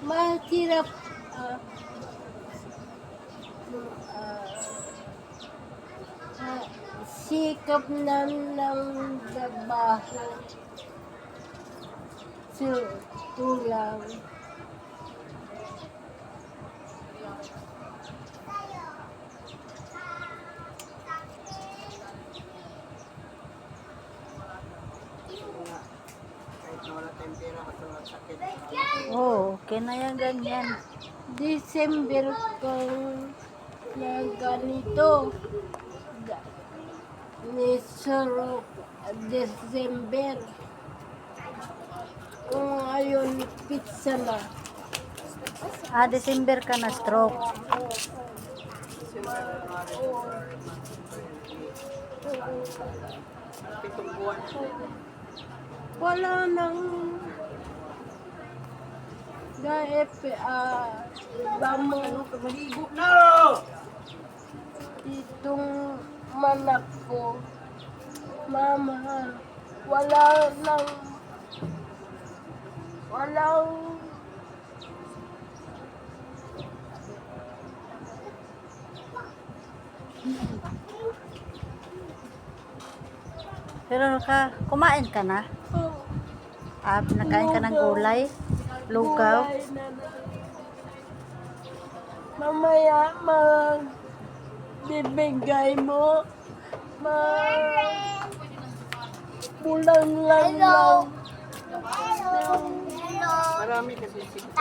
mahirap ah, ah, sikap na ng trabaho sa tulang. Kahit nawala tayong pera, basta walang sakit. Oh, okay na yan, ganyan. December kang na ganito. Ni Sir December. Kung ngayon, pizza na. December ka na stroke. Pitong buwan. Wala nang dahil bamo Maligo na! itong manak ko. Mama, wala nang walang Pero kumain ka na? Nakain ka ng gulay? Lugaw? gulay na mamaya bibigay mo bulang lang lang. Marami kasi sikip.